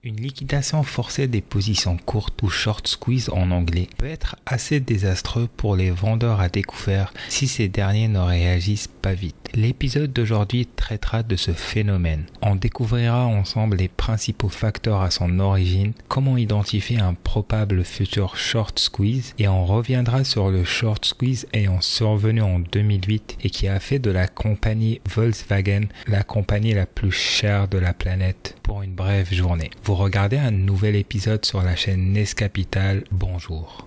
Une liquidation forcée des positions courtes ou short squeeze en anglais peut être assez désastreux pour les vendeurs à découvert si ces derniers ne réagissent pas vite. L'épisode d'aujourd'hui traitera de ce phénomène. On découvrira ensemble les principaux facteurs à son origine, comment identifier un probable futur short squeeze et on reviendra sur le short squeeze ayant survenu en 2008 et qui a fait de la compagnie Volkswagen la compagnie la plus chère de la planète pour une brève journée. Vous regardez un nouvel épisode sur la chaîne NES Capital, bonjour.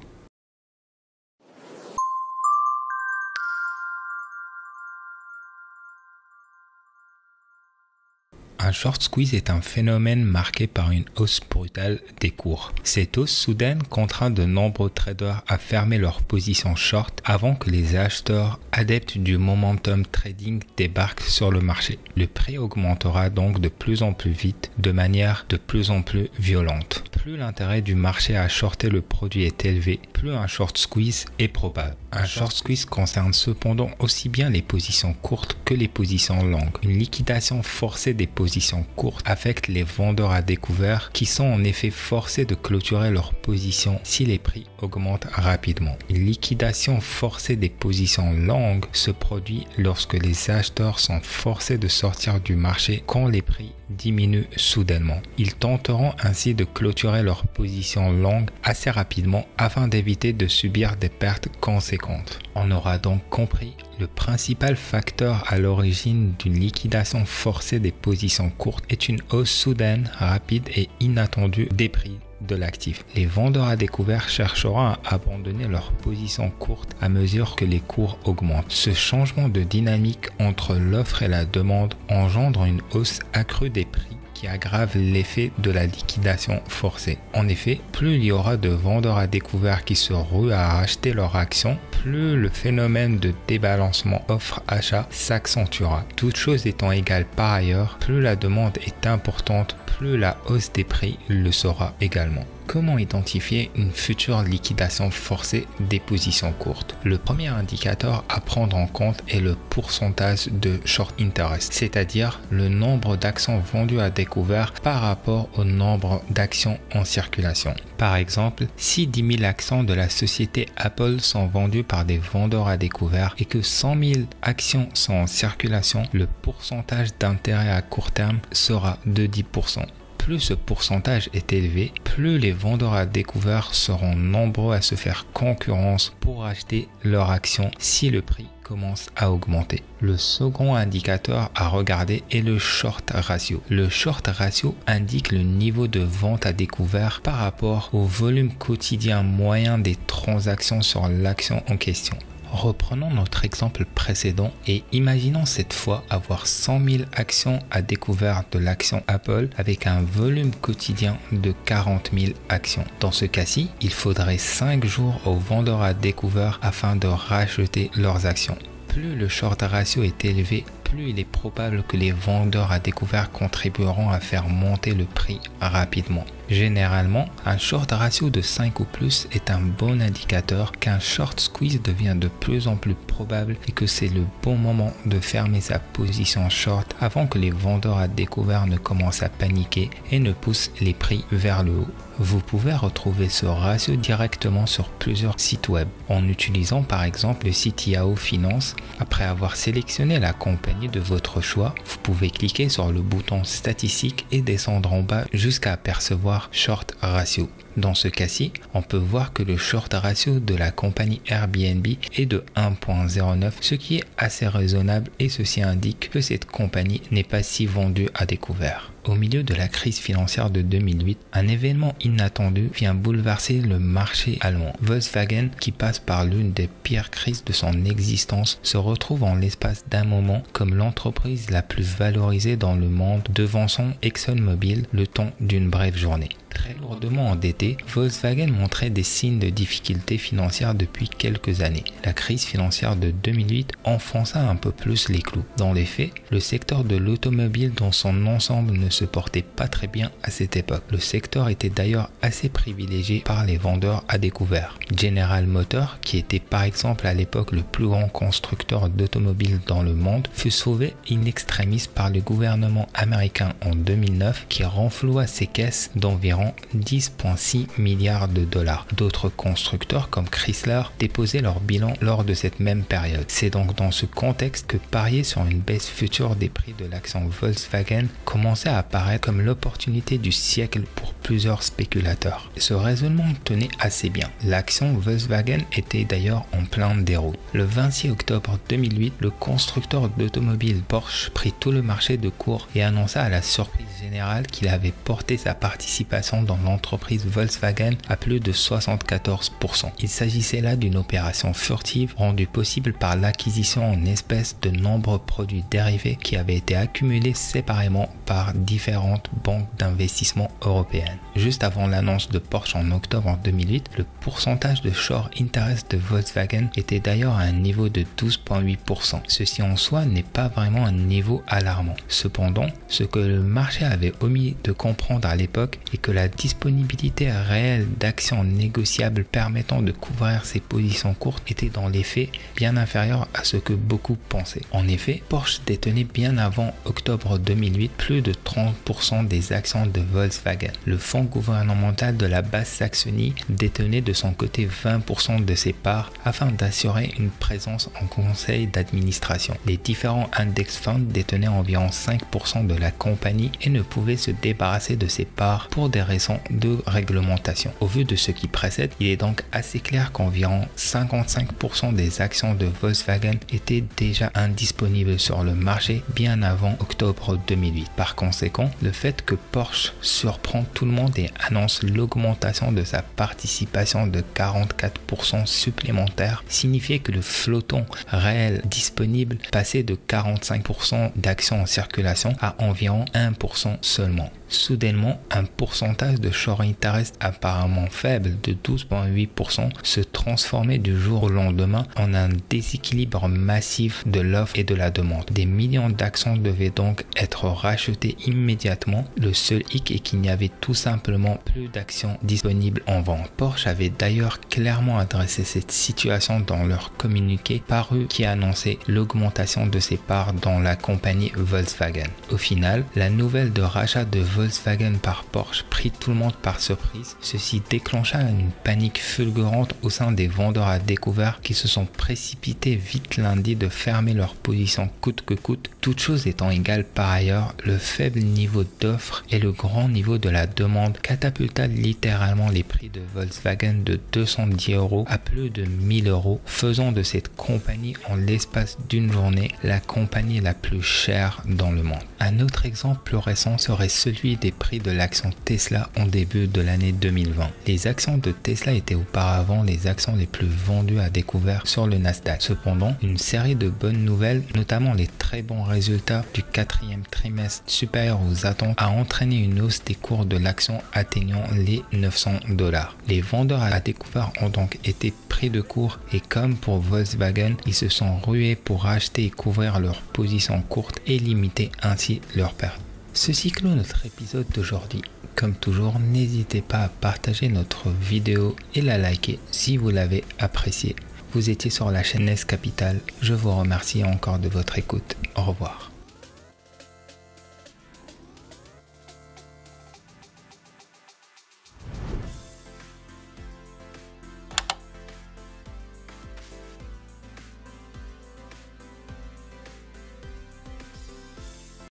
Un short squeeze est un phénomène marqué par une hausse brutale des cours. Cette hausse soudaine contraint de nombreux traders à fermer leurs positions short avant que les acheteurs adeptes du momentum trading débarquent sur le marché. Le prix augmentera donc de plus en plus vite, de manière de plus en plus violente. Plus l'intérêt du marché à shorter le produit est élevé, plus un short squeeze est probable. Un short squeeze concerne cependant aussi bien les positions courtes que les positions longues. Une liquidation forcée des positions courtes affecte les vendeurs à découvert qui sont en effet forcés de clôturer leurs positions si les prix augmentent rapidement. Une liquidation forcée des positions longues se produit lorsque les acheteurs sont forcés de sortir du marché quand les prix diminuent soudainement. Ils tenteront ainsi de clôturer leurs positions longues assez rapidement afin d'éviter de subir des pertes conséquentes. On aura donc compris le principal facteur à l'origine d'une liquidation forcée des positions courtes est une hausse soudaine, rapide et inattendue des prix de l'actif. Les vendeurs à découvert chercheront à abandonner leurs positions courtes à mesure que les cours augmentent. Ce changement de dynamique entre l'offre et la demande engendre une hausse accrue des prix qui aggrave l'effet de la liquidation forcée. En effet, plus il y aura de vendeurs à découvert qui se ruent à racheter leurs actions, plus le phénomène de débalancement offre-achat s'accentuera. Toute chose étant égale par ailleurs, plus la demande est importante, plus la hausse des prix le sera également. Comment identifier une future liquidation forcée des positions courtes? Le premier indicateur à prendre en compte est le pourcentage de short interest, c'est-à-dire le nombre d'actions vendues à découvert par rapport au nombre d'actions en circulation. Par exemple, si 10 000 actions de la société Apple sont vendues par des vendeurs à découvert et que 100 000 actions sont en circulation, le pourcentage d'intérêt à court terme sera de 10%. Plus ce pourcentage est élevé, plus les vendeurs à découvert seront nombreux à se faire concurrence pour acheter leurs actions si le prix commence à augmenter. Le second indicateur à regarder est le short ratio. Le short ratio indique le niveau de vente à découvert par rapport au volume quotidien moyen des transactions sur l'action en question. Reprenons notre exemple précédent et imaginons cette fois avoir 100 000 actions à découvert de l'action Apple avec un volume quotidien de 40 000 actions. Dans ce cas-ci, il faudrait 5 jours aux vendeurs à découvert afin de racheter leurs actions. Plus le short ratio est élevé, plus il est probable que les vendeurs à découvert contribueront à faire monter le prix rapidement. Généralement, un short ratio de 5 ou plus est un bon indicateur qu'un short squeeze devient de plus en plus probable et que c'est le bon moment de fermer sa position short avant que les vendeurs à découvert ne commencent à paniquer et ne poussent les prix vers le haut. Vous pouvez retrouver ce ratio directement sur plusieurs sites web en utilisant par exemple le site Yahoo Finance. Après avoir sélectionné la compagnie de votre choix, vous pouvez cliquer sur le bouton statistique et descendre en bas jusqu'à apercevoir short ratio. Dans ce cas-ci, on peut voir que le short ratio de la compagnie Airbnb est de 1.09, ce qui est assez raisonnable et ceci indique que cette compagnie n'est pas si vendue à découvert. Au milieu de la crise financière de 2008, un événement inattendu vient bouleverser le marché allemand. Volkswagen, qui passe par l'une des pires crises de son existence, se retrouve en l'espace d'un moment comme l'entreprise la plus valorisée dans le monde, devançant ExxonMobil le temps d'une brève journée. très lourdement endetté, Volkswagen montrait des signes de difficultés financières depuis quelques années. La crise financière de 2008 enfonça un peu plus les clous. Dans les faits, le secteur de l'automobile dans son ensemble ne se portait pas très bien à cette époque. Le secteur était d'ailleurs assez privilégié par les vendeurs à découvert. General Motors, qui était par exemple à l'époque le plus grand constructeur d'automobiles dans le monde, fut sauvé in extremis par le gouvernement américain en 2009 qui renfloua ses caisses d'environ 10,6 milliards de dollars. D'autres constructeurs comme Chrysler déposaient leur bilan lors de cette même période. C'est donc dans ce contexte que parier sur une baisse future des prix de l'action Volkswagen commençait à apparaître comme l'opportunité du siècle pour plusieurs spéculateurs. Ce raisonnement tenait assez bien. L'action Volkswagen était d'ailleurs en pleine déroute. Le 26 octobre 2008, le constructeur d'automobiles Porsche prit tout le marché de court et annonça à la surprise générale qu'il avait porté sa participation dans l'entreprise Volkswagen à plus de 74%. Il s'agissait là d'une opération furtive rendue possible par l'acquisition en espèces de nombreux produits dérivés qui avaient été accumulés séparément par différentes banques d'investissement européennes. Juste avant l'annonce de Porsche en octobre 2008, le pourcentage de short interest de Volkswagen était d'ailleurs à un niveau de 12,8%. Ceci en soi n'est pas vraiment un niveau alarmant. Cependant, ce que le marché avait omis de comprendre à l'époque est que la disponibilité réelle d'actions négociables permettant de couvrir ces positions courtes était dans les faits bien inférieure à ce que beaucoup pensaient. En effet, Porsche détenait bien avant octobre 2008 plus de 30% des actions de Volkswagen. Le fonds gouvernemental de la Basse-Saxonie détenait de son côté 20% de ses parts afin d'assurer une présence en conseil d'administration. Les différents index funds détenaient environ 5% de la compagnie et ne pouvaient se débarrasser de ses parts pour des raisons de réglementation. Au vu de ce qui précède, il est donc assez clair qu'environ 55% des actions de Volkswagen étaient déjà indisponibles sur le marché bien avant octobre 2008. Par conséquent, le fait que Porsche surprend tout le monde et annonce l'augmentation de sa participation de 44% supplémentaire signifiait que le flotton réel disponible passait de 45% d'actions en circulation à environ 1% seulement. Soudainement, un pourcentage de short interest apparemment faible de 12,8% se transformait du jour au lendemain en un déséquilibre massif de l'offre et de la demande. Des millions d'actions devaient donc être rachetées immédiatement. Le seul hic est qu'il n'y avait tout simplement plus d'actions disponibles en vente. Porsche avait d'ailleurs clairement adressé cette situation dans leur communiqué paru qui annonçait l'augmentation de ses parts dans la compagnie Volkswagen. Au final, la nouvelle de rachat de Volkswagen par Porsche prit tout le monde par surprise. Ceci déclencha une panique fulgurante au sein des vendeurs à découvert qui se sont précipités vite lundi de fermer leur position coûte que coûte. Toutes choses étant égales par ailleurs, le faible niveau d'offre et le grand niveau de la demande catapulta littéralement les prix de Volkswagen de 210 € à plus de 1000 €, faisant de cette compagnie en l'espace d'une journée la compagnie la plus chère dans le monde. Un autre exemple plus récent serait celui des prix de l'action Tesla en début de l'année 2020. Les actions de Tesla étaient auparavant les actions les plus vendues à découvert sur le Nasdaq. Cependant, une série de bonnes nouvelles, notamment les très bons résultats du quatrième trimestre supérieurs aux attentes, a entraîné une hausse des cours de l'action atteignant les 900 $. Les vendeurs à découvert ont donc été pris de court et comme pour Volkswagen, ils se sont rués pour acheter et couvrir leurs positions courtes et limiter ainsi leurs pertes. Ceci clôt notre épisode d'aujourd'hui. Comme toujours, n'hésitez pas à partager notre vidéo et la liker si vous l'avez appréciée. Vous étiez sur la chaîne S Capital. Je vous remercie encore de votre écoute. Au revoir.